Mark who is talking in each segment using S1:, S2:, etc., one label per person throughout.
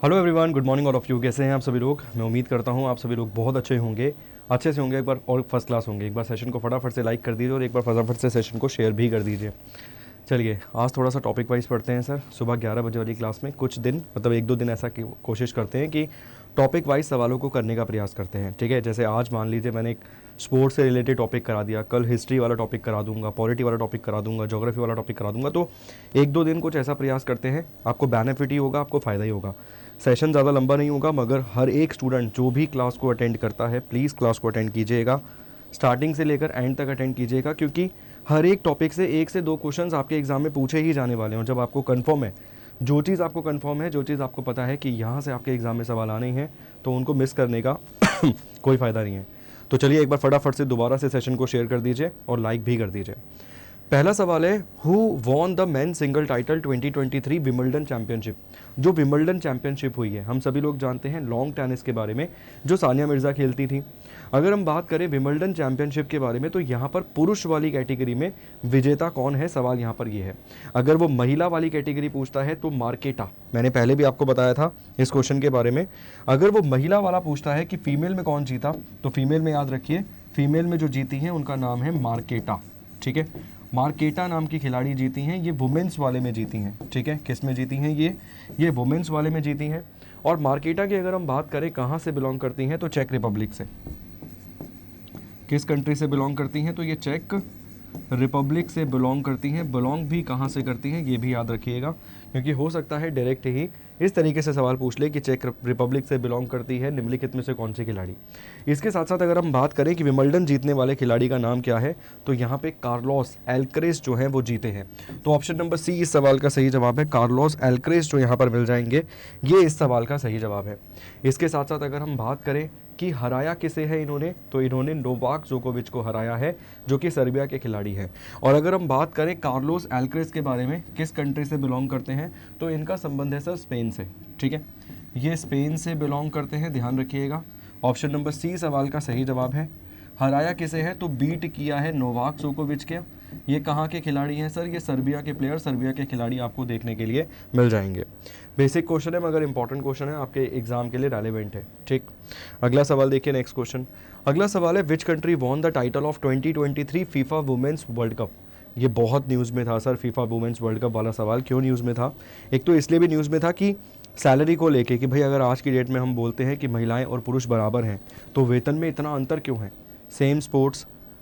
S1: Hello everyone, good morning all of you. कैसे हैं आप सभी लोग? मैं उम्मीद करता हूं आप सभी लोग बहुत अच्छे होंगे, अच्छे से होंगे, एक बार और फर्स्ट क्लास होंगे। एक बार सेशन को फटाफट से लाइक कर दीजिए और एक बार फटाफट से सेशन को शेयर भी कर दीजिए। चलिए आज थोड़ा सा टॉपिक वाइज पढ़ते हैं सर। सुबह 11 बजे वाली क्लास में कुछ दिन मतलब एक दो दिन ऐसा कोशिश करते हैं कि टॉपिक वाइज सवालों को करने का प्रयास करते हैं। ठीक है, जैसे आज मान लीजिए मैंने एक स्पोर्ट्स से रिलेटेड टॉपिक करा दिया, कल हिस्ट्री वाला टॉपिक करा दूंगा, पॉलिटी वाला टॉपिक करा दूंगा, ज्योग्राफी वाला टॉपिक करा दूंगा। तो एक दो दिन कुछ ऐसा प्रयास करते हैं, आपको बेनिफिट ही होगा, आपको फ़ायदा ही होगा। सेशन ज़्यादा लंबा नहीं होगा, मगर हर एक स्टूडेंट जो भी क्लास को अटेंड करता है प्लीज़ क्लास को अटेंड कीजिएगा, स्टार्टिंग से लेकर एंड तक अटेंड कीजिएगा, क्योंकि हर एक टॉपिक से एक से दो क्वेश्चंस आपके एग्जाम में पूछे ही जाने वाले हैं। जब आपको कंफर्म है, जो चीज़ आपको कंफर्म है, जो चीज़ आपको पता है कि यहाँ से आपके एग्जाम में सवाल आने हैं, तो उनको मिस करने का कोई फ़ायदा नहीं है। तो चलिए एक बार फटाफट से दोबारा से सेशन को शेयर कर दीजिए और लाइक भी कर दीजिए। पहला सवाल है, who won the men single title 2023 Wimbledon championship. जो विंबलडन चैंपियनशिप हुई है, हम सभी लोग जानते हैं लॉन्ग टेनिस के बारे में, जो सानिया मिर्ज़ा खेलती थी। अगर हम बात करें विंबलडन चैंपियनशिप के बारे में, तो यहाँ पर पुरुष वाली कैटेगरी में विजेता कौन है, सवाल यहाँ पर ये है। अगर वो महिला वाली कैटेगरी पूछता है तो मार्केटा, मैंने पहले भी आपको बताया था इस क्वेश्चन के बारे में। अगर वो महिला वाला पूछता है कि फीमेल में कौन जीता, तो फीमेल में याद रखिए, फीमेल में जो जीती हैं उनका नाम है मार्केटा। ठीक है, मार्केटा नाम की खिलाड़ी जीती हैं, ये वुमेंस वाले में जीती हैं। ठीक है, किस में जीती हैं ये वुमेंस वाले में जीती हैं। और मार्केटा की अगर हम बात करें कहाँ से बिलोंग करती हैं, तो चेक रिपब्लिक से। किस कंट्री से बिलोंग करती हैं, तो ये चेक रिपब्लिक से बिलोंग करती हैं। बिलोंग भी कहाँ से करती हैं ये भी याद रखिएगा, क्योंकि हो सकता है डायरेक्ट ही इस तरीके से सवाल पूछ ले कि चेक रिपब्लिक से बिलोंग करती है निम्नलिखित में से कौन सी खिलाड़ी। इसके साथ साथ अगर हम बात करें कि विंबलडन जीतने वाले खिलाड़ी का नाम क्या है, तो यहाँ पे कार्लोस एल्करेज जो है वो जीते हैं। तो ऑप्शन नंबर सी इस सवाल का सही जवाब है। कार्लोस एल्करेज जो यहाँ पर मिल जाएंगे, ये इस सवाल का सही जवाब है। इसके साथ साथ अगर हम बात करें कि हराया किसे है इन्होंने, तो इन्होंने नोवाक जोकोविच को हराया है, जो कि सर्बिया के खिलाड़ी हैं। और अगर हम बात करें कार्लोस एल्करेज के बारे में, किस कंट्री से बिलोंग करते हैं, तो इनका संबंध है सर स्पेन से। ठीक है, ये स्पेन से बिलोंग करते हैं, ध्यान रखिएगा। ऑप्शन नंबर सी सवाल का सही जवाब है। हराया किसे है, तो बीट किया है नोवाक जोकोविच के। ये कहाँ के खिलाड़ी हैं सर, ये सर्बिया के प्लेयर, सर्बिया के खिलाड़ी आपको देखने के लिए मिल जाएंगे। बेसिक क्वेश्चन है मगर इंपॉर्टेंट क्वेश्चन है, आपके एग्जाम के लिए रेलेवेंट है। ठीक, अगला सवाल देखिए, नेक्स्ट क्वेश्चन। अगला सवाल है, which country won the title of 2023 FIFA women's world cup. ये बहुत न्यूज़ में था sir, FIFA women's world cup वाला सवाल। क्यों न्यूज़ में था? एक तो इसलिए भी न्यूज़ में था कि सैलरी को लेके, कि भाई अगर आज की डेट में हम बोलते हैं कि महिलाएं और पुरुष बराबर हैं, तो वेतन में इतना अंतर क्यों है?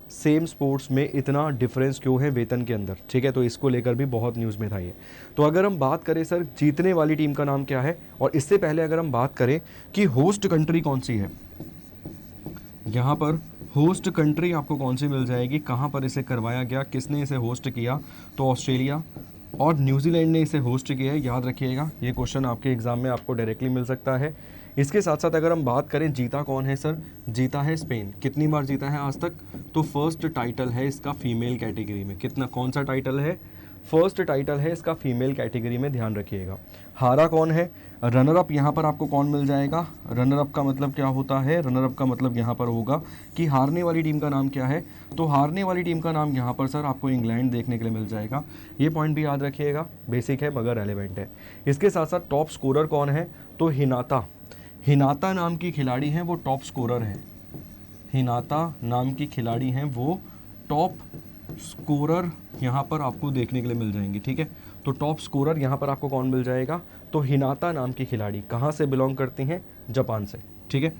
S1: सेम स्पोर्ट्स में इतना डिफरेंस क्यों है वेतन के अंदर? ठीक है, तो इसको लेकर भी बहुत न्यूज़ में था ये। तो अगर हम बात करें सर जीतने वाली टीम का नाम क्या है, और इससे पहले अगर हम बात करें कि होस्ट कंट्री कौन सी है, यहाँ पर होस्ट कंट्री आपको कौन सी मिल जाएगी, कहाँ पर इसे करवाया गया, किसने इसे होस्ट किया, तो ऑस्ट्रेलिया और न्यूजीलैंड ने इसे होस्ट किया है। याद रखिएगा, ये क्वेश्चन आपके एग्जाम में आपको डायरेक्टली मिल सकता है। इसके साथ साथ अगर हम बात करें जीता कौन है सर, जीता है स्पेन। कितनी बार जीता है आज तक, तो फर्स्ट टाइटल है इसका फीमेल कैटेगरी में। कितना, कौन सा टाइटल है, फर्स्ट टाइटल है इसका फीमेल कैटेगरी में, ध्यान रखिएगा। हारा कौन है, रनर अप यहाँ पर आपको कौन मिल जाएगा। रनर अप का मतलब क्या होता है, रनर अप का मतलब यहाँ पर होगा कि हारने वाली टीम का नाम क्या है, तो हारने वाली टीम का नाम यहाँ पर सर आपको इंग्लैंड देखने के लिए मिल जाएगा। ये पॉइंट भी याद रखिएगा, बेसिक है मगर रेलेवेंट है। इसके साथ साथ टॉप स्कोरर कौन है, तो हिनाता नाम की खिलाड़ी हैं, वो टॉप स्कोरर हैं। हिनाता नाम की खिलाड़ी हैं, वो टॉप स्कोरर यहाँ पर आपको देखने के लिए मिल जाएंगी। ठीक है, तो टॉप स्कोरर यहाँ पर आपको कौन मिल जाएगा, तो हिनाता नाम की खिलाड़ी कहाँ से बिलोंग करती हैं, जापान से। ठीक है,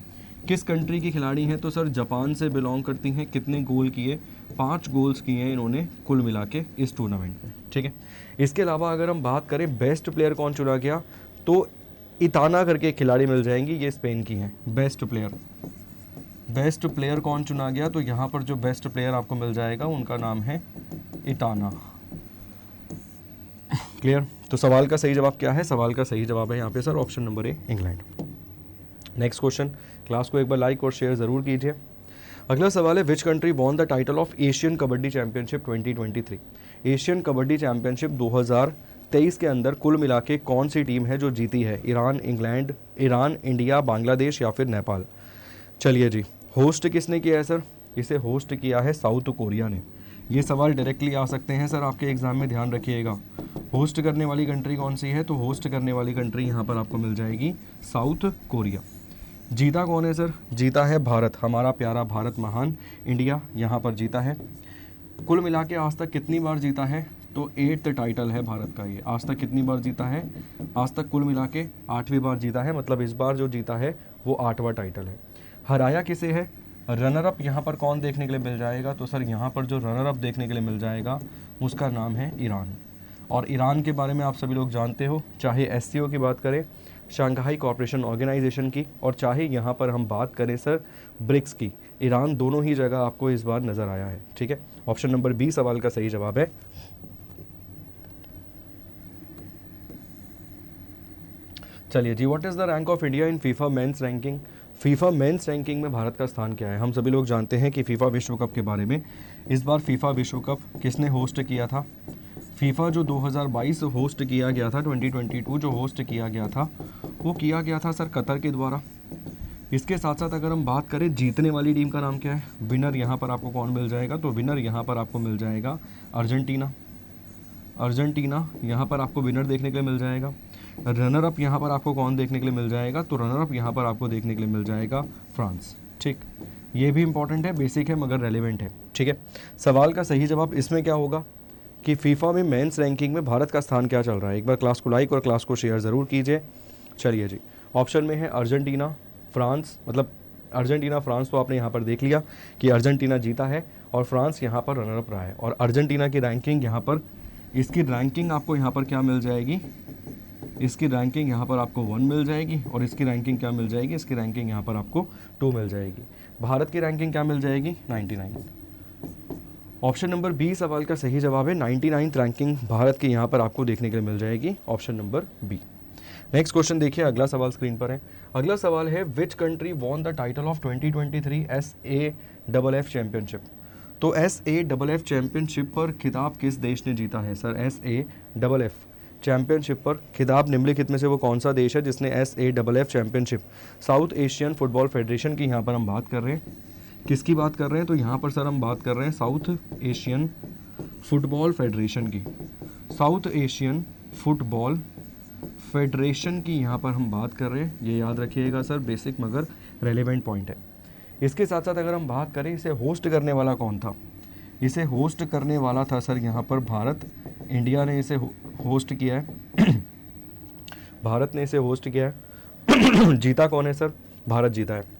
S1: किस कंट्री की खिलाड़ी हैं, तो सर जापान से बिलोंग करती हैं। कितने गोल किए, 5 गोल्स किए हैं इन्होंने कुल मिला के इस टूर्नामेंट में। ठीक है, इसके अलावा अगर हम बात करें बेस्ट प्लेयर कौन चुना गया, तो इताना करके खिलाड़ी मिल जाएंगी, ये स्पेन की हैं। बेस्ट प्लेयर कौन चुना गया, तो यहाँ पर जो बेस्ट प्लेयर आपको मिल जाएगा उनका नाम है इताना। क्लियर? तो सवाल का सही जवाब क्या है, सवाल का सही जवाब है यहाँ पे sir option number A, England. Next question, class को एक बार लाइक और शेयर ज़रूर कीजिए। अगला सवाल है, which country won the title of Asian kabaddi championship 2023। Asian kabaddi championship 2023 के अंदर कुल मिला के कौन सी टीम है जो जीती है? ईरान, इंडिया, बांग्लादेश या फिर नेपाल। चलिए जी, होस्ट किसने किया है सर, इसे होस्ट किया है साउथ कोरिया ने। ये सवाल डायरेक्टली आ सकते हैं सर आपके एग्जाम में, ध्यान रखिएगा। होस्ट करने वाली कंट्री कौन सी है? तो होस्ट करने वाली कंट्री यहाँ पर आपको मिल जाएगी साउथ कोरिया। जीता कौन है सर? जीता है भारत, हमारा प्यारा भारत महान इंडिया यहाँ पर जीता है। कुल मिला के आज तक कितनी बार जीता है? तो 8th टाइटल है भारत का ये। आज तक कितनी बार जीता है? आज तक कुल मिला के 8वीं बार जीता है, मतलब इस बार जो जीता है वो 8वां टाइटल है। हराया किसे है? रनर अप यहाँ पर कौन देखने के लिए मिल जाएगा? तो सर यहाँ पर जो रनर अप देखने के लिए मिल जाएगा उसका नाम है ईरान। और ईरान के बारे में आप सभी लोग जानते हो, चाहे एससीओ की बात करें, शंघाई कोऑपरेशन ऑर्गेनाइजेशन की, और चाहे यहाँ पर हम बात करें सर ब्रिक्स की, ईरान दोनों ही जगह आपको इस बार नज़र आया है। ठीक है, ऑप्शन नंबर बी सवाल का सही जवाब है। चलिए जी, what is the rank of India in FIFA men's ranking? FIFA men's ranking में भारत का स्थान क्या है? हम सभी लोग जानते हैं कि फीफा विश्व कप के बारे में। इस बार फीफा विश्व कप किसने होस्ट किया था? फीफा जो 2022 होस्ट किया गया था, 2022 जो होस्ट किया गया था, वो किया गया था सर कतर के द्वारा। इसके साथ साथ अगर हम बात करें जीतने वाली टीम का नाम क्या है, विनर यहाँ पर आपको कौन मिल जाएगा? तो विनर यहाँ पर आपको मिल जाएगा अर्जेंटीना। अर्जेंटीना यहाँ पर आपको विनर देखने के लिए मिल जाएगा। रनर अप यहाँ पर आपको कौन देखने के लिए मिल जाएगा? तो रनर अप यहाँ पर आपको देखने के लिए मिल जाएगा फ्रांस। ठीक, ये भी इंपॉर्टेंट है, बेसिक है मगर रेलेवेंट है। ठीक है, सवाल का सही जवाब इसमें क्या होगा कि फीफा में मेंस रैंकिंग में भारत का स्थान क्या चल रहा है? एक बार क्लास को लाइक और क्लास को शेयर ज़रूर कीजिए। चलिए जी, ऑप्शन में है अर्जेंटीना, फ्रांस, मतलब अर्जेंटीना फ्रांस तो आपने यहाँ पर देख लिया कि अर्जेंटीना जीता है और फ्रांस यहाँ पर रनर अप रहा है। और अर्जेंटीना की रैंकिंग यहाँ पर, इसकी रैंकिंग आपको यहाँ पर क्या मिल जाएगी? इसकी रैंकिंग यहाँ पर आपको 1 मिल जाएगी और इसकी रैंकिंग क्या मिल जाएगी? इसकी रैंकिंग यहाँ पर आपको 2 मिल जाएगी। भारत की रैंकिंग क्या मिल जाएगी? 99। ऑप्शन नंबर बी सवाल का सही जवाब है। 99th रैंकिंग भारत की यहाँ पर आपको देखने के लिए मिल जाएगी, option number B. Next question देखिए, अगला सवाल स्क्रीन पर है। अगला सवाल है, which country won the title of 2023 SAFF championship? तो SAFF चैंपियनशिप पर खिताब किस देश ने जीता है? सर SAFF चैंपियनशिप पर खिताब निम्नलिखित में से वो कौन सा देश है जिसने SAFF championship? South Asian football federation की यहाँ पर हम बात कर रहे हैं। किसकी बात कर रहे हैं? तो यहाँ पर सर हम बात कर रहे हैं साउथ एशियन फुटबॉल फेडरेशन की। साउथ एशियन फुटबॉल फेडरेशन की यहाँ पर हम बात कर रहे हैं। ये याद रखिएगा सर, बेसिक मगर रेलेवेंट पॉइंट है। इसके साथ साथ अगर हम बात करें इसे होस्ट करने वाला कौन था? इसे होस्ट करने वाला था सर यहाँ पर भारत। इंडिया ने इसे होस्ट किया है भारत ने इसे होस्ट किया है जीता कौन है सर? भारत जीता है।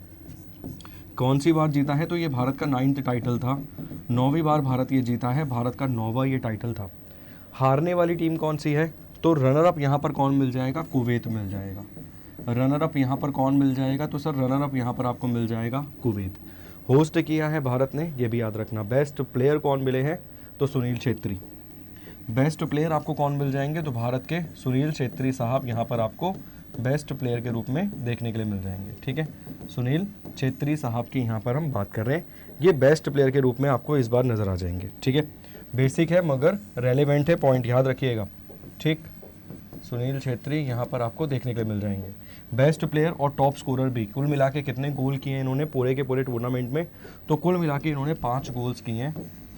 S1: कौन सी बार जीता है? तो ये भारत का 9th टाइटल था। 9वीं बार भारत ये जीता है, भारत का 9वां ये टाइटल था। हारने वाली टीम कौन सी है? तो रनर अप यहाँ पर कौन मिल जाएगा? कुवैत मिल जाएगा। रनर अप यहाँ पर कौन मिल जाएगा? तो सर रनर अप यहाँ पर आपको मिल जाएगा कुवैत। होस्ट किया है भारत ने, ये भी याद रखना। बेस्ट प्लेयर कौन मिले हैं? तो सुनील छेत्री। बेस्ट प्लेयर आपको कौन मिल जाएंगे? तो भारत के सुनील छेत्री साहब यहाँ पर आपको बेस्ट प्लेयर के रूप में देखने के लिए मिल जाएंगे। ठीक है, सुनील छेत्री साहब की यहाँ पर हम बात कर रहे हैं, ये बेस्ट प्लेयर के रूप में आपको इस बार नज़र आ जाएंगे। ठीक है, बेसिक है मगर रेलेवेंट है, पॉइंट याद रखिएगा। ठीक, सुनील छेत्री यहाँ पर आपको देखने के लिए मिल जाएंगे। बेस्ट प्लेयर और टॉप स्कोरर भी। कुल मिला के कितने गोल किए इन्होंने पूरे के पूरे टूर्नामेंट में? तो कुल मिला के इन्होंने 5 गोल्स किए हैं,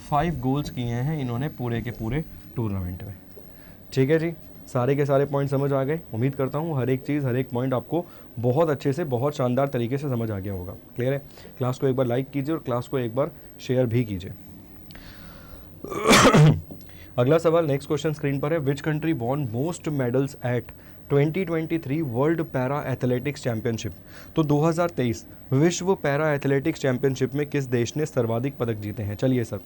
S1: 5 गोल्स किए हैं इन्होंने पूरे के पूरे टूर्नामेंट में। ठीक है जी, सारे के सारे पॉइंट समझ आ गए। उम्मीद करता हूँ हर एक चीज़, हर एक पॉइंट आपको बहुत अच्छे से, बहुत शानदार तरीके से समझ आ गया होगा। क्लियर है? क्लास को एक बार लाइक कीजिए और क्लास को एक बार शेयर भी कीजिए। अगला सवाल, नेक्स्ट क्वेश्चन स्क्रीन पर है। Which country von most medals at 2023 world para athletics championship? तो 2023 विश्व पैरा एथलेटिक्स चैंपियनशिप में किस देश ने सर्वाधिक पदक जीते हैं? चलिए sir,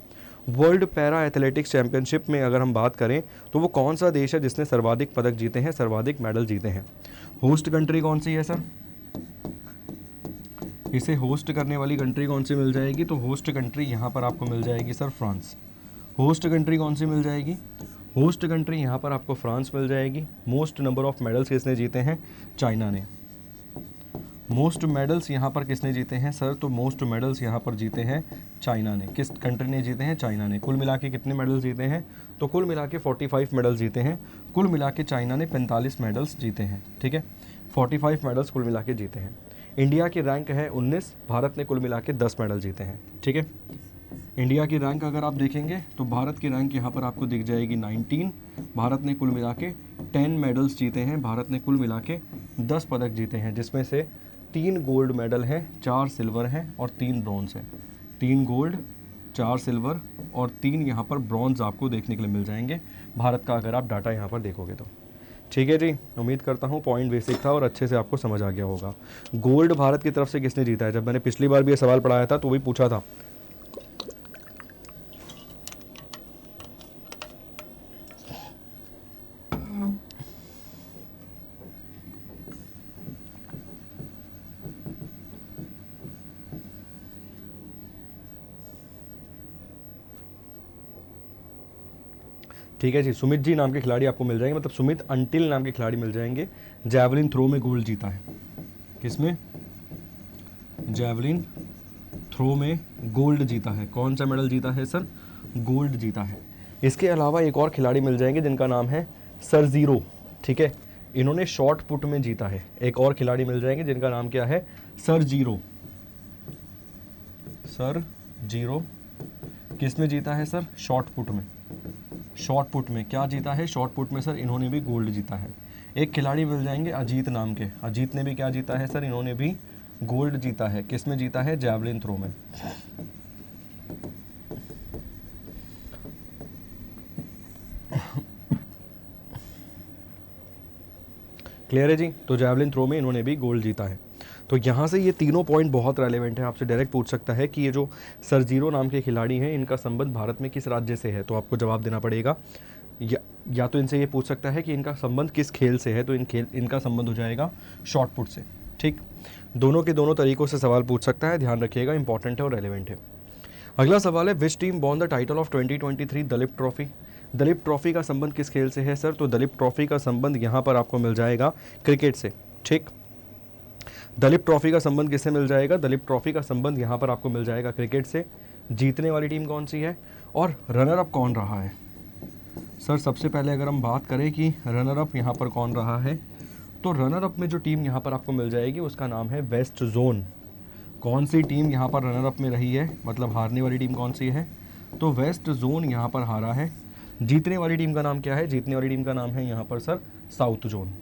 S1: world para athletics championship में अगर हम बात करें तो वो कौन सा देश है जिसने सर्वाधिक पदक जीते हैं, सर्वाधिक मेडल जीते हैं? होस्ट कंट्री कौन सी है सर? इसे होस्ट करने वाली कंट्री कौन सी मिल जाएगी? तो होस्ट कंट्री यहाँ पर आपको मिल जाएगी सर फ्रांस। होस्ट कंट्री कौन सी मिल जाएगी? होस्ट कंट्री यहाँ पर आपको फ्रांस मिल जाएगी। मोस्ट नंबर ऑफ मेडल्स किसने जीते हैं? चाइना ने। मोस्ट मेडल्स यहाँ पर किसने जीते हैं सर? तो मोस्ट मेडल्स यहाँ पर जीते हैं चाइना ने। किस कंट्री ने जीते हैं? चाइना ने। कुल मिला के कितने मेडल्स जीते हैं? तो कुल मिला के 45 मेडल्स जीते हैं। कुल मिला के चाइना ने 45 मेडल्स जीते हैं। ठीक है, 45 मेडल्स कुल मिला के जीते हैं। इंडिया की रैंक है 19, भारत ने कुल मिला के 10 मेडल जीते हैं। ठीक है, इंडिया की रैंक अगर आप देखेंगे तो भारत की रैंक यहाँ पर आपको दिख जाएगी 19। भारत ने कुल मिला के 10 मेडल्स जीते हैं, भारत ने कुल मिला के 10 पदक जीते हैं, जिसमें से 3 गोल्ड मेडल हैं, 4 सिल्वर हैं और 3 ब्रॉन्ज हैं। 3 गोल्ड, 4 सिल्वर और 3 यहाँ पर ब्रॉन्ज आपको देखने के लिए मिल जाएंगे भारत का, अगर आप डाटा यहाँ पर देखोगे तो। ठीक है जी, उम्मीद करता हूँ पॉइंट बेसिक था और अच्छे से आपको समझ आ गया होगा। गोल्ड भारत की तरफ से किसने जीता है? जब मैंने पिछली बार भी ये सवाल पढ़ाया था तो भी पूछा था। ठीक है जी, सुमित जी नाम के खिलाड़ी आपको मिल जाएंगे, मतलब सुमित अंटिल नाम के खिलाड़ी मिल जाएंगे। जैवलिन थ्रो में गोल्ड जीता है। किसमें? जैवलिन थ्रो में गोल्ड जीता है। कौन सा मेडल जीता है सर? गोल्ड जीता है। इसके अलावा एक और खिलाड़ी मिल जाएंगे जिनका नाम है सर जीरो। ठीक है, इन्होंने शॉर्ट पुट में जीता है। एक और खिलाड़ी मिल जाएंगे जिनका नाम क्या है? Sir zero. सर जीरो किस में जीता है सर? शॉर्ट पुट में। शॉर्ट पुट में क्या जीता है? शॉर्ट पुट में सर इन्होंने भी गोल्ड जीता है। एक खिलाड़ी मिल जाएंगे अजीत नाम के। अजीत ने भी क्या जीता है सर? इन्होंने भी गोल्ड जीता है। किस में जीता है? जैवलिन थ्रो में। क्लियर है जी? तो जैवलिन थ्रो में इन्होंने भी गोल्ड जीता है। तो यहाँ से ये तीनों पॉइंट बहुत रेलेवेंट है। आपसे डायरेक्ट पूछ सकता है कि ये जो सर जीरो नाम के खिलाड़ी हैं, इनका संबंध भारत में किस राज्य से है? तो आपको जवाब देना पड़ेगा। या तो इनसे ये पूछ सकता है कि इनका संबंध किस खेल से है, तो इनका संबंध हो जाएगा शॉर्ट पुट से। ठीक, दोनों के दोनों तरीक़ों से सवाल पूछ सकता है, ध्यान रखिएगा, इंपॉर्टेंट है और रेलेवेंट है। अगला सवाल है, which team won the title of 2023 Duleep trophy? Duleep trophy का संबंध किस खेल से है सर? तो दलीप ट्रॉफी का संबंध यहाँ पर आपको मिल जाएगा क्रिकेट से। ठीक, दलीप ट्रॉफी का संबंध किससे मिल जाएगा? दलीप ट्रॉफी का संबंध यहाँ पर आपको मिल जाएगा क्रिकेट से। जीतने वाली टीम कौन सी है और रनर अप कौन रहा है? सर सबसे पहले अगर हम बात करें कि रनर अप यहाँ पर कौन रहा है, तो रनर अप में जो टीम यहाँ पर आपको मिल जाएगी उसका नाम है वेस्ट जोन। कौन सी टीम यहाँ पर रनर अप में रही है, मतलब हारने वाली टीम कौन सी है? तो वेस्ट जोन यहाँ पर हारा है। जीतने वाली टीम का नाम क्या है? जीतने वाली टीम का नाम है यहाँ पर sir south zone.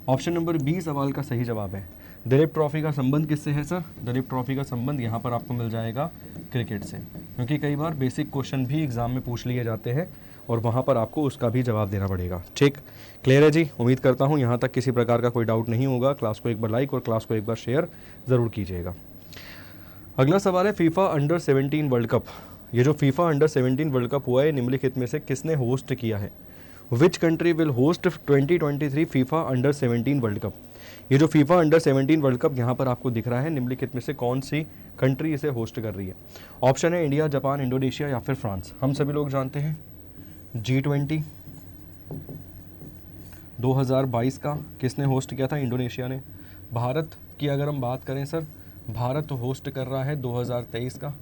S1: Option number B सवाल का सही जवाब है। दलीप ट्रॉफी का संबंध किससे है सर? दलीप ट्रॉफी का संबंध यहाँ पर आपको मिल जाएगा क्रिकेट से, क्योंकि कई बार बेसिक क्वेश्चन भी एग्जाम में पूछ लिए जाते हैं और वहाँ पर आपको उसका भी जवाब देना पड़ेगा। ठीक, क्लियर है जी? उम्मीद करता हूँ यहाँ तक किसी प्रकार का कोई डाउट नहीं होगा। क्लास को एक बार लाइक और क्लास को एक बार शेयर ज़रूर कीजिएगा। अगला सवाल है, फीफा अंडर 17 वर्ल्ड कप। ये जो फीफा अंडर 17 वर्ल्ड कप हुआ है, निम्नलिखित में से किसने होस्ट किया है? Which country will host 2023 FIFA under 17 world cup? ये जो फीफा अंडर 17 वर्ल्ड कप यहाँ पर आपको दिख रहा है, निम्नलिखित में से कौन सी कंट्री इसे होस्ट कर रही है? ऑप्शन है इंडिया, जापान, इंडोनेशिया या फिर फ्रांस। हम सभी लोग जानते हैं G20 2022 का किसने होस्ट किया था? इंडोनेशिया ने। भारत की अगर हम बात करें सर, भारत होस्ट कर रहा है 2023 का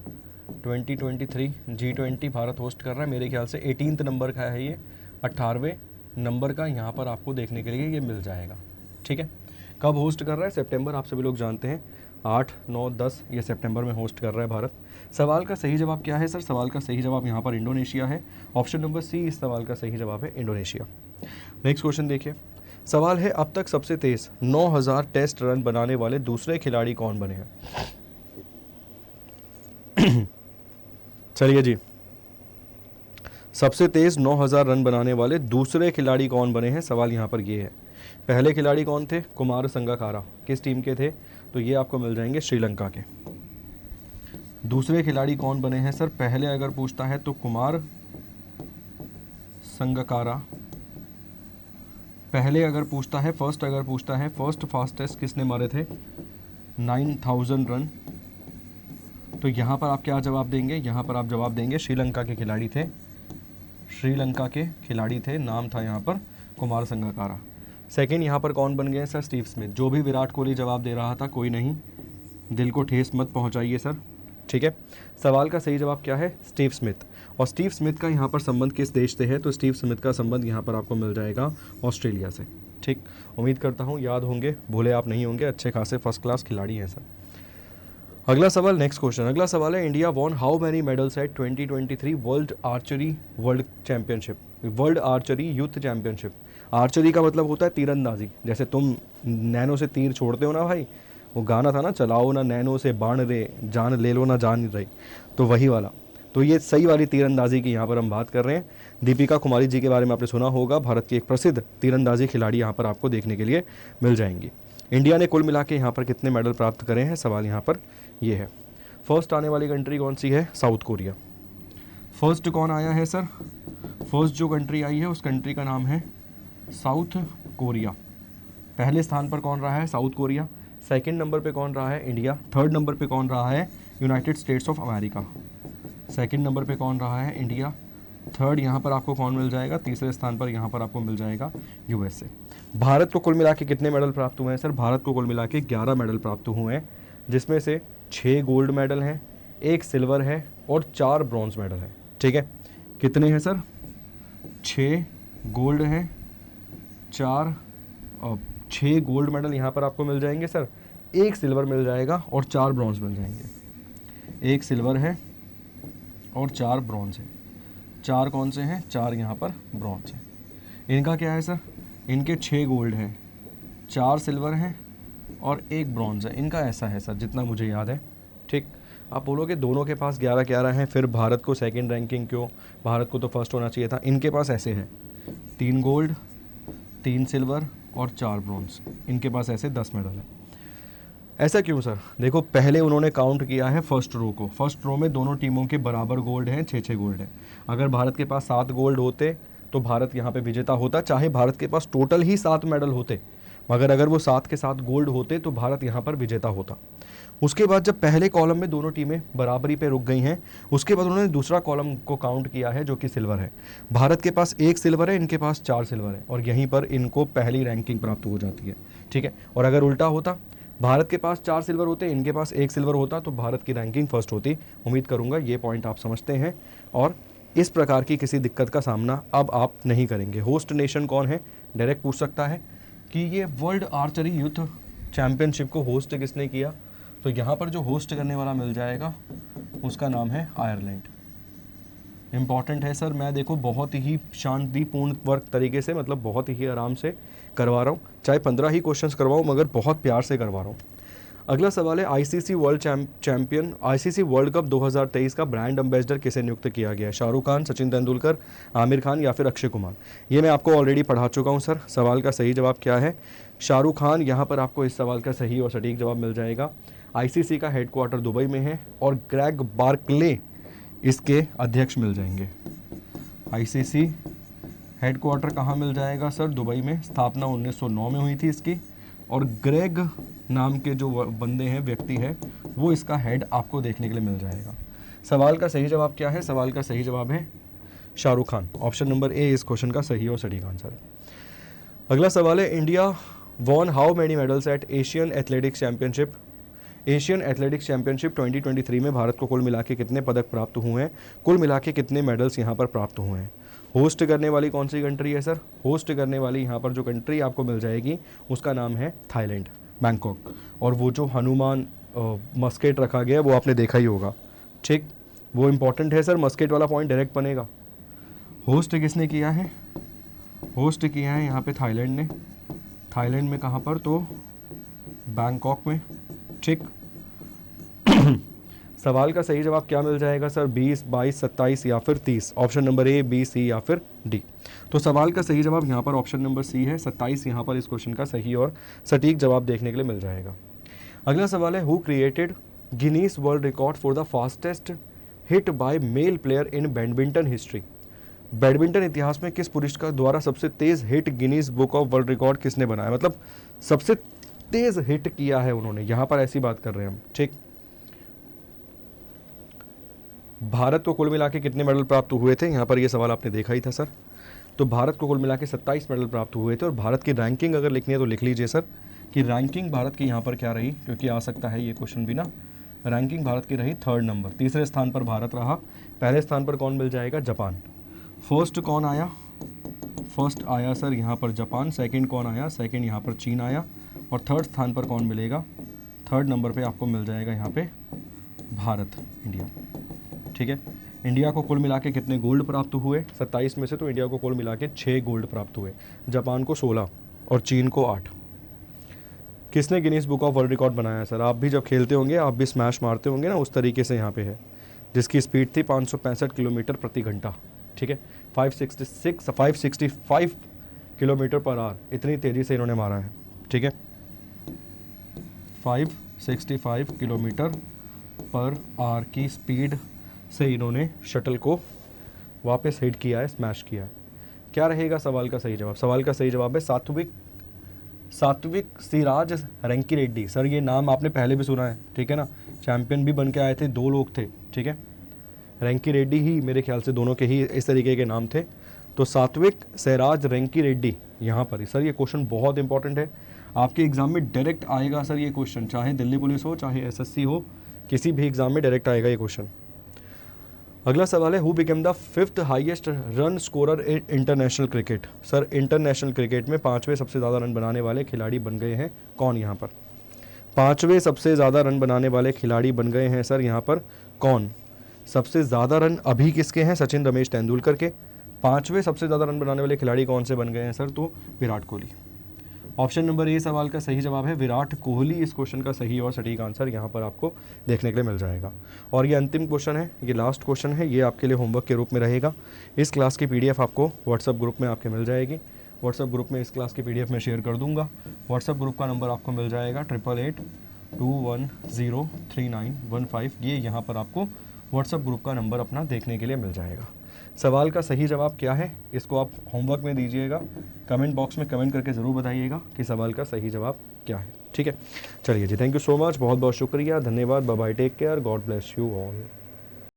S1: 2023 G20 भारत होस्ट कर रहा है। मेरे ख्याल से 18 नंबर का है ये, 18वें नंबर का यहाँ पर आपको देखने के लिए ये मिल जाएगा। ठीक है, कब होस्ट कर रहा है? सितंबर, आप सभी लोग जानते हैं 8, 9, 10 ये सितंबर में होस्ट कर रहा है भारत। सवाल का सही जवाब क्या है सर? सवाल का सही जवाब यहाँ पर इंडोनेशिया है। ऑप्शन नंबर सी इस सवाल का सही जवाब है, इंडोनेशिया। नेक्स्ट क्वेश्चन देखिए, सवाल है, अब तक सबसे तेज 9000 टेस्ट रन बनाने वाले दूसरे खिलाड़ी कौन बने हैं? चलिए जी, सबसे तेज 9000 रन बनाने वाले दूसरे खिलाड़ी कौन बने हैं, सवाल यहाँ पर ये है। पहले खिलाड़ी कौन थे? कुमार संगकारा। किस टीम के थे? तो ये आपको मिल जाएंगे श्रीलंका के। दूसरे खिलाड़ी कौन बने हैं सर? पहले अगर पूछता है तो कुमार संगकारा। पहले अगर पूछता है, फर्स्ट अगर पूछता है, फर्स्ट फास्टेस्ट किसने मारे थे? 9000 रन। तो यहाँ पर आप क्या जवाब देंगे? यहाँ पर आप जवाब देंगे श्रीलंका के खिलाड़ी थे। श्रीलंका के खिलाड़ी थे, नाम था यहाँ पर कुमार संगकारा। सेकंड यहाँ पर कौन बन गए सर? Steve Smith. जो भी विराट कोहली जवाब दे रहा था, कोई नहीं, दिल को ठेस मत पहुँचाइए सर। ठीक है, सवाल का सही जवाब क्या है? Steve Smith. और स्टीव स्मिथ का यहाँ पर संबंध किस देश से है? तो स्टीव स्मिथ का संबंध यहाँ पर आपको मिल जाएगा ऑस्ट्रेलिया से। ठीक, उम्मीद करता हूँ याद होंगे, भूले आप नहीं होंगे, अच्छे खासे फर्स्ट क्लास खिलाड़ी हैं सर। अगला सवाल, नेक्स्ट क्वेश्चन, अगला सवाल है India won how many medals at 2023 world archery world championship, world archery youth championship. Archery का मतलब होता है तीरंदाजी, जैसे तुम नैनो से तीर छोड़ते हो ना भाई, वो गाना था ना, चलाओ ना नैनो से बाण रे, जान ले लो ना जान रही, तो वही वाला। तो ये सही वाली तीरंदाजी की यहाँ पर हम बात कर रहे हैं। दीपिका कुमारी जी के बारे में आपने सुना होगा, भारत की एक प्रसिद्ध तीरंदाजी खिलाड़ी यहाँ पर आपको देखने के लिए मिल जाएंगी। इंडिया ने कुल मिला के यहाँ पर कितने मेडल प्राप्त करे हैं, सवाल यहाँ पर ये है। फर्स्ट आने वाली कंट्री कौन सी है, साउथ कोरिया। फर्स्ट कौन आया है सर, फर्स्ट जो कंट्री आई है उस कंट्री का नाम है साउथ कोरिया। पहले स्थान पर कौन रहा है, साउथ कोरिया। सेकंड नंबर पे कौन रहा है, इंडिया। थर्ड नंबर पे कौन रहा है, United states of America. Second number पे कौन रहा है, इंडिया। थर्ड यहाँ पर आपको कौन मिल जाएगा, तीसरे स्थान पर यहाँ पर आपको मिल जाएगा यूएसए। भारत को कुल मिला के कितने मेडल प्राप्त हुए हैं सर, भारत को कुल मिला के 11 मेडल प्राप्त हुए हैं, जिसमें से 6 गोल्ड मेडल हैं, 1 सिल्वर है और 4 ब्रॉन्ज मेडल हैं। ठीक है, कितने हैं सर, 6 गोल्ड हैं, 6 गोल्ड मेडल यहाँ पर आपको मिल जाएंगे सर, 1 सिल्वर मिल जाएगा और 4 ब्रॉन्ज मिल जाएंगे। 1 सिल्वर है और 4 ब्रॉन्ज है। 4 कौन से हैं, 4 यहाँ पर ब्रॉन्ज है। इनका क्या है सर, इनके 6 गोल्ड हैं, 4 सिल्वर हैं और 1 ब्रॉन्ज है। इनका ऐसा है सर जितना मुझे याद है। ठीक, आप बोलोगे दोनों के पास 11-11 हैं, फिर भारत को सेकंड रैंकिंग क्यों, भारत को तो फर्स्ट होना चाहिए था। इनके पास ऐसे है 3 गोल्ड, 3 सिल्वर और 4 ब्रॉन्ज, इनके पास ऐसे 10 मेडल है। ऐसा क्यों सर, देखो पहले उन्होंने काउंट किया है फर्स्ट रो को, फर्स्ट रो में दोनों टीमों के बराबर गोल्ड हैं, 6-6 गोल्ड हैं। अगर भारत के पास 7 गोल्ड होते तो भारत यहाँ पे विजेता होता, चाहे भारत के पास टोटल ही 7 मेडल होते, मगर अगर वो 7 के 7 गोल्ड होते तो भारत यहाँ पर विजेता होता। उसके बाद जब पहले कॉलम में दोनों टीमें बराबरी पे रुक गई हैं, उसके बाद उन्होंने दूसरा कॉलम को काउंट किया है जो कि सिल्वर है। भारत के पास 1 सिल्वर है, इनके पास 4 सिल्वर है और यहीं पर इनको पहली रैंकिंग प्राप्त हो जाती है। ठीक है, और अगर उल्टा होता, भारत के पास 4 सिल्वर होते, इनके पास 1 सिल्वर होता, तो भारत की रैंकिंग फर्स्ट होती। उम्मीद करूंगा ये पॉइंट आप समझते हैं और इस प्रकार की किसी दिक्कत का सामना अब आप नहीं करेंगे। होस्ट नेशन कौन है, डायरेक्ट पूछ सकता है कि ये वर्ल्ड आर्चरी यूथ चैंपियनशिप को होस्ट किसने किया, तो यहाँ पर जो होस्ट करने वाला मिल जाएगा उसका नाम है आयरलैंड। इम्पॉर्टेंट है सर, मैं देखो बहुत ही शांतिपूर्ण वर्क तरीके से, मतलब बहुत ही आराम से करवा रहा हूँ, चाहे 15 ही क्वेश्चंस करवाऊँ मगर बहुत प्यार से करवा रहा हूँ। अगला सवाल है ICC world champion, ICC world cup 2023 का ब्रांड एम्बेसडर किसे नियुक्त किया गया है, शाहरुख खान, सचिन तेंदुलकर, आमिर खान या फिर अक्षय कुमार। ये मैं आपको ऑलरेडी पढ़ा चुका हूँ सर। सवाल का सही जवाब क्या है, शाहरुख खान। यहाँ पर आपको इस सवाल का सही और सटीक जवाब मिल जाएगा। आईसीसी का हेडक्वार्टर दुबई में है और ग्रेग बार्कले इसके अध्यक्ष मिल जाएंगे। आईसीसी हेडक्वार्टर कहाँ मिल जाएगा सर, दुबई में। स्थापना 1909 में हुई थी इसकी और ग्रेग नाम के जो बंदे हैं, व्यक्ति है, वो इसका हेड आपको देखने के लिए मिल जाएगा। सवाल का सही जवाब क्या है, सवाल का सही जवाब है Shahrukh Khan. Option number A इस क्वेश्चन का सही और सटीक आंसर है। अगला सवाल है India won how many medals at Asian athletics championship. Asian athletics championship 2023 में भारत को कुल मिला के कितने पदक प्राप्त हुए हैं, कुल मिला के कितने मेडल्स यहाँ पर प्राप्त हुए हैं। होस्ट करने वाली कौन सी कंट्री है सर, होस्ट करने वाली यहाँ पर जो कंट्री आपको मिल जाएगी उसका नाम है थाईलैंड, बैंकॉक। और वो जो हनुमान मस्केट रखा गया वो आपने देखा ही होगा। ठीक, वो इम्पॉर्टेंट है सर, मस्केट वाला पॉइंट डायरेक्ट बनेगा। होस्ट किसने किया है, होस्ट किया है यहाँ पे थाईलैंड ने। थाईलैंड में कहाँ पर, तो बैंकॉक में। ठीक, सवाल का सही जवाब क्या मिल जाएगा सर, 20, 22, 27 या फिर 30। ऑप्शन नंबर ए, बी, सी या फिर डी। तो सवाल का सही जवाब यहाँ पर ऑप्शन नंबर सी है, 27 यहाँ पर इस क्वेश्चन का सही और सटीक जवाब देखने के लिए मिल जाएगा। अगला सवाल है who created Guinness world record for the fastest hit by male player in badminton history. Badminton इतिहास में किस पुरुष का द्वारा सबसे तेज hit Guinness book of world record किसने बनाया, मतलब सबसे तेज हिट किया है उन्होंने, यहाँ पर ऐसी बात कर रहे हैं हम। ठीक, भारत को कुल मिला के कितने मेडल प्राप्त हुए थे, यहाँ पर ये सवाल आपने देखा ही था सर। तो भारत को कुल मिला के 27 मेडल प्राप्त हुए थे। और भारत की रैंकिंग अगर लिखनी है तो लिख लीजिए सर कि रैंकिंग भारत की यहाँ पर क्या रही, क्योंकि आ सकता है ये क्वेश्चन भी ना। रैंकिंग भारत की रही 3rd नंबर, तीसरे स्थान पर भारत रहा। पहले स्थान पर कौन मिल जाएगा, जापान। फर्स्ट कौन आया, फर्स्ट आया सर यहाँ पर जापान। सेकंड कौन आया, सेकंड यहाँ पर चीन आया। और 3rd स्थान पर कौन मिलेगा, 3rd नंबर पे आपको मिल जाएगा यहाँ पे भारत, इंडिया। ठीक है, इंडिया को कुल मिला के कितने गोल्ड प्राप्त हुए? 27 में से तो इंडिया को कुल मिला के 6 गोल्ड प्राप्त हुए, जापान को 16 और चीन को 8। किसने Guinness book of world record बनाया है सर? आप भी जब खेलते होंगे, आप भी स्मैश मारते होंगे ना, उस तरीके से यहाँ पे है, जिसकी स्पीड थी 565 किलोमीटर प्रति घंटा। ठीक है, 565 किलोमीटर पर आवर, इतनी तेज़ी से इन्होंने मारा है। ठीक है, 565 किलोमीटर पर आवर की स्पीड से इन्होंने शटल को वापस हिट किया है, स्मैश किया है। क्या रहेगा सवाल का सही जवाब? सवाल का सही जवाब है सात्विक सिराज रैंकी रेड्डी। सर ये नाम आपने पहले भी सुना है, ठीक है ना, चैंपियन भी बन के आए थे, 2 लोग थे। ठीक है, रैंकी रेड्डी ही मेरे ख्याल से दोनों के ही इस तरीके के नाम थे। तो सात्विक सिराज रैंकी रेड्डी यहाँ पर। सर ये क्वेश्चन बहुत इंपॉर्टेंट है, आपके एग्जाम में डायरेक्ट आएगा सर ये क्वेश्चन, चाहे दिल्ली पुलिस हो चाहे एसएससी हो, किसी भी एग्जाम में डायरेक्ट आएगा ये क्वेश्चन। अगला सवाल है, who became the 5th highest run scorer in international cricket. Sir international cricket में 5वें सबसे ज़्यादा रन बनाने वाले खिलाड़ी बन गए हैं कौन? यहाँ पर 5वें सबसे ज़्यादा रन बनाने वाले खिलाड़ी बन गए हैं सर यहाँ पर कौन? सबसे ज़्यादा रन अभी किसके हैं? सचिन रमेश तेंदुलकर के। 5वें सबसे ज़्यादा रन बनाने वाले खिलाड़ी कौन से बन गए हैं सर? तो Virat Kohli. Option number A सवाल का सही जवाब है विराट कोहली। इस क्वेश्चन का सही और सटीक आंसर यहाँ पर आपको देखने के लिए मिल जाएगा। और ये अंतिम क्वेश्चन है, ये लास्ट क्वेश्चन है, ये आपके लिए होमवर्क के रूप में रहेगा। इस क्लास की PDF आपको व्हाट्सअप ग्रुप में आपके मिल जाएगी। व्हाट्सअप ग्रुप में इस क्लास की PDF मैं शेयर कर दूंगा। व्हाट्सअप ग्रुप का नंबर आपको मिल जाएगा 8882103915। ये यहाँ पर आपको व्हाट्सअप ग्रुप का नंबर अपना देखने के लिए मिल जाएगा। सवाल का सही जवाब क्या है, इसको आप होमवर्क में दीजिएगा, कमेंट बॉक्स में कमेंट करके ज़रूर बताइएगा कि सवाल का सही जवाब क्या है। ठीक है, चलिए जी, थैंक यू सो मच, बहुत बहुत शुक्रिया, धन्यवाद, bye bye, take care, God bless you all.